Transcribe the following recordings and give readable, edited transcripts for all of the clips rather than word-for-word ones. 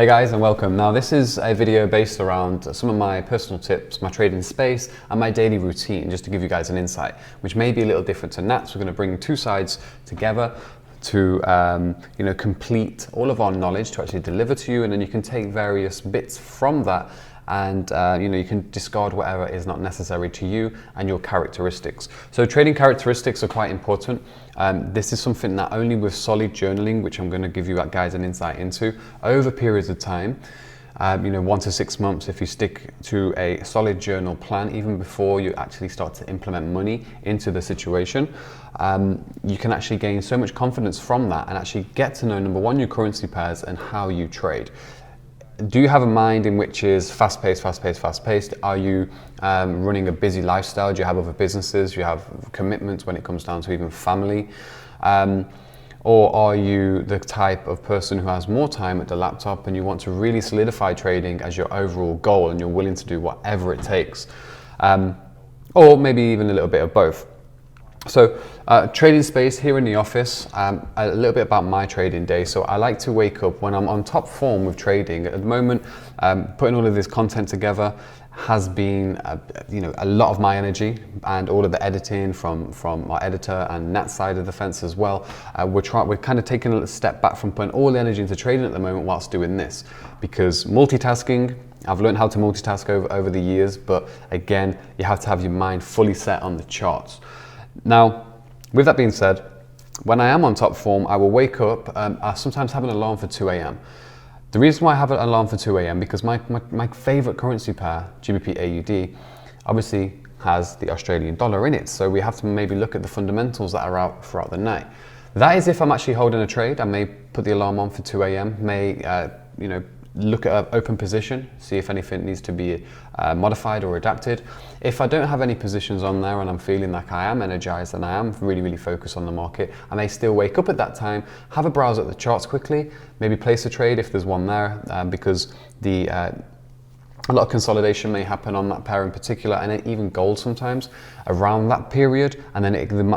Hey guys, and welcome. Now this is a video based around some of my personal tips, my trading space and my daily routine, just to give you guys an insight, which may be a little different to Nat's. We're going to bring two sides together to complete all of our knowledge to actually deliver to you, and then you can take various bits from that and you can discard whatever is not necessary to you and your characteristics. So trading characteristics are quite important. This is something that only with solid journaling, which I'm going to give you guys an insight into over periods of time, 1 to 6 months, if you stick to a solid journal plan, even before you actually start to implement money into the situation, you can actually gain so much confidence from that and actually get to know, number one, your currency pairs and how you trade. Do you have a mind in which is fast-paced? Are you running a busy lifestyle? Do you have other businesses? Do you have commitments when it comes down to even family? Or are you the type of person who has more time at the laptop and you want to really solidify trading as your overall goal and you're willing to do whatever it takes? Or maybe even a little bit of both. So trading space here in the office, a little bit about my trading day. So I like to wake up when I'm on top form with trading. At the moment, putting all of this content together has been a lot of my energy, and all of the editing from our editor and Nat's side of the fence as well. We're kind of taking a step back from putting all the energy into trading at the moment whilst doing this, because multitasking, I've learned how to multitask over the years, but again, you have to have your mind fully set on the charts. Now, with that being said, when I am on top form, I will wake up. I sometimes have an alarm for 2 a.m. The reason why I have an alarm for 2 a.m. because my favorite currency pair, GBP AUD, obviously has the Australian dollar in it. So we have to maybe look at the fundamentals that are out throughout the night. That is if I'm actually holding a trade. I may put the alarm on for 2 a.m., may look at an open position, see if anything needs to be modified or adapted. If I don't have any positions on there and I'm feeling like I am energized and I am really focused on the market, I may still wake up at that time, have a browse at the charts quickly, maybe place a trade if there's one there, because a lot of consolidation may happen on that pair in particular, and even gold sometimes around that period, and then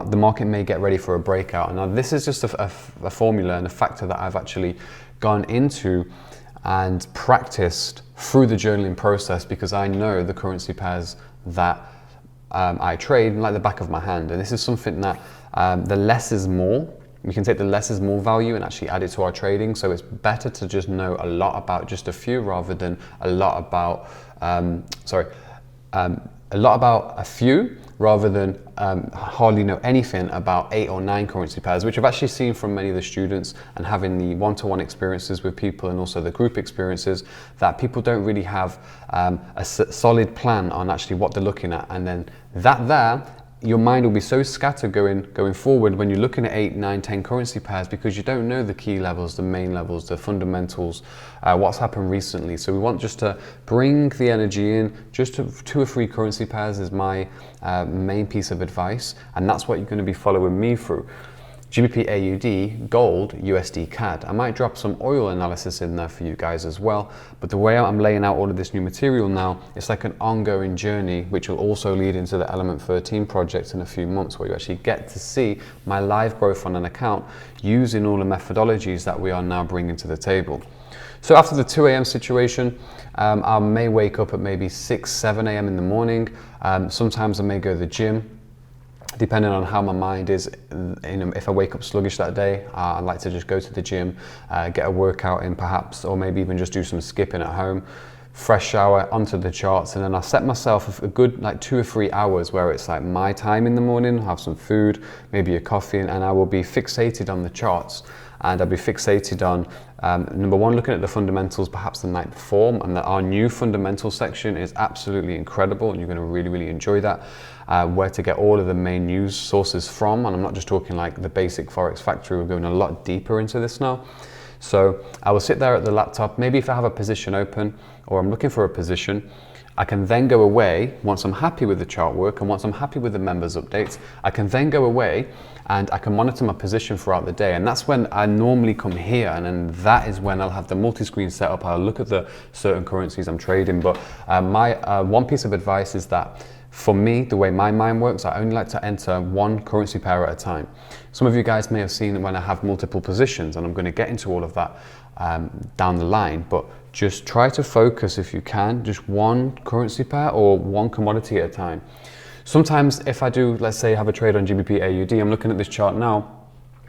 the market may get ready for a breakout. And now this is just a formula and a factor that I've actually gone into and practiced through the journaling process, because I know the currency pairs that I trade like the back of my hand. And this is something that the less is more. We can take the less is more value and actually add it to our trading. So it's better to just know a lot about just a few rather than a lot about a few rather than hardly know anything about 8 or 9 currency pairs, which I've actually seen from many of the students, and having the one-to-one experiences with people and also the group experiences, that people don't really have a solid plan on actually what they're looking at. And then your mind will be so scattered going forward when you're looking at 8, 9, 10 currency pairs, because you don't know the key levels, the main levels, the fundamentals, what's happened recently. So we want just to bring the energy in. Just 2 or 3 currency pairs is my main piece of advice, and that's what you're going to be following me through. GBP AUD, gold, USD CAD. I might drop some oil analysis in there for you guys as well, but the way I'm laying out all of this new material now, it's like an ongoing journey, which will also lead into the Element 13 project in a few months, where you actually get to see my live growth on an account using all the methodologies that we are now bringing to the table. So after the 2 a.m. situation, I may wake up at maybe 6, 7 a.m. in the morning. Sometimes I may go to the gym, depending on how my mind is. If I wake up sluggish that day, I'd like to just go to the gym, get a workout in perhaps, or maybe even just do some skipping at home, fresh shower, onto the charts, and then I'll set myself a good 2 or 3 hours where it's like my time in the morning, have some food, maybe a coffee, and I will be fixated on the charts. And I'll be fixated on, number one, looking at the fundamentals, perhaps the night before, and our new fundamental section is absolutely incredible, and you're going to really enjoy that. Where to get all of the main news sources from, and I'm not just talking like the basic Forex factory, we're going a lot deeper into this now. So I will sit there at the laptop, maybe if I have a position open or I'm looking for a position, I can then go away once I'm happy with the chart work and once I'm happy with the members updates. I can then go away and I can monitor my position throughout the day, and that's when I normally come here, and then that is when I'll have the multi-screen set up. I'll look at the certain currencies I'm trading, but my one piece of advice is that For me, the way my mind works, I only like to enter one currency pair at a time. Some of you guys may have seen when I have multiple positions, and I'm going to get into all of that down the line, but just try to focus if you can, just one currency pair or one commodity at a time. Sometimes if I do, let's say I have a trade on GBP AUD, I'm looking at this chart now,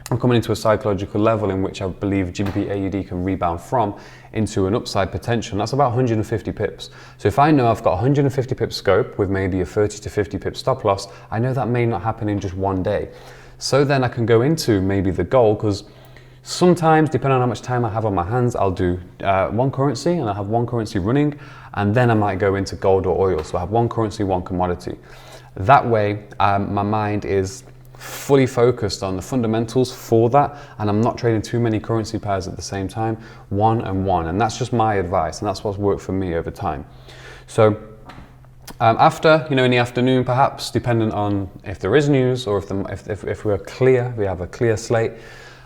I'm coming into a psychological level in which I believe GBP AUD can rebound from into an upside potential, and that's about 150 pips. So if I know I've got 150 pip scope with maybe a 30 to 50 pip stop loss, I know that may not happen in just one day. So then I can go into maybe the gold, because sometimes, depending on how much time I have on my hands, I'll do one currency and I have one currency running, and then I might go into gold or oil. So I have one currency, one commodity. That way, my mind is fully focused on the fundamentals for that, and I'm not trading too many currency pairs at the same time, one and one. And that's just my advice, and that's what's worked for me over time. So after, in the afternoon, perhaps, depending on if there is news or if we're clear, we have a clear slate,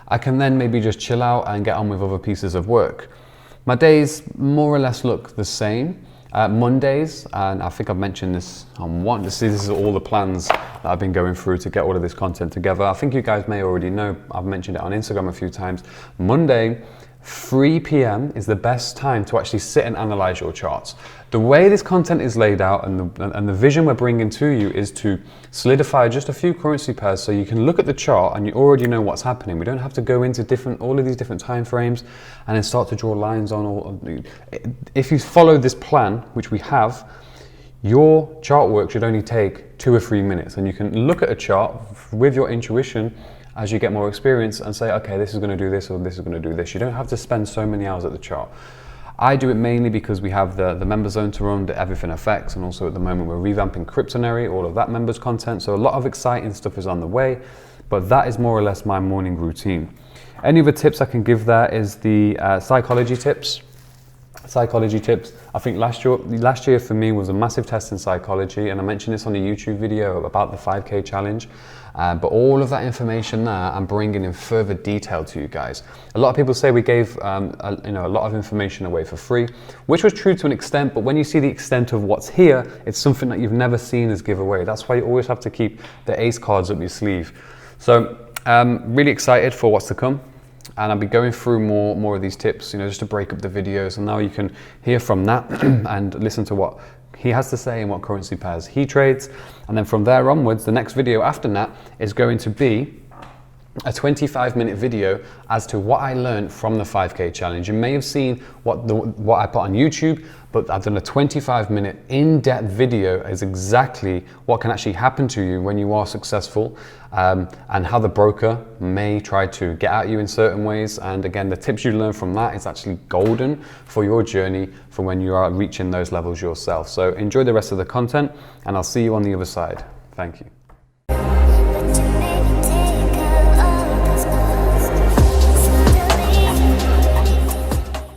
I can then maybe just chill out and get on with other pieces of work. My days more or less look the same. Mondays, and I think I've mentioned this on one, this is all the plans that I've been going through to get all of this content together. I think you guys may already know, I've mentioned it on Instagram a few times. Monday, 3 p.m. is the best time to actually sit and analyze your charts. The way this content is laid out and the vision we're bringing to you is to solidify just a few currency pairs so you can look at the chart and you already know what's happening. We don't have to go into all of these different time frames and then start to draw lines on all. If you follow this plan, which we have, your chart work should only take 2 or 3 minutes, and you can look at a chart with your intuition as you get more experience and say, okay, this is going to do this or this is going to do this. You don't have to spend so many hours at the chart. I do it mainly because we have the member zone to run, the Everything FX, and also at the moment we're revamping Cryptonary, all of that members content. So a lot of exciting stuff is on the way, but that is more or less my morning routine. Any other tips I can give there is the psychology tips. Psychology tips. I think last year for me was a massive test in psychology, and I mentioned this on a YouTube video about the 5K challenge. But all of that information there, I'm bringing in further detail to you guys. A lot of people say we gave a lot of information away for free, which was true to an extent. But when you see the extent of what's here, it's something that you've never seen as giveaway. That's why you always have to keep the ace cards up your sleeve. So really excited for what's to come. And I'll be going through more of these tips, just to break up the videos. And now you can hear from Nat and listen to what he has to say and what currency pairs he trades. And then from there onwards, the next video after Nat is going to be a 25-minute video as to what I learned from the 5K challenge. You may have seen what I put on YouTube, but I've done a 25-minute in-depth video is exactly what can actually happen to you when you are successful, and how the broker may try to get at you in certain ways. And again, the tips you learn from that is actually golden for your journey for when you are reaching those levels yourself. So enjoy the rest of the content, and I'll see you on the other side. Thank you.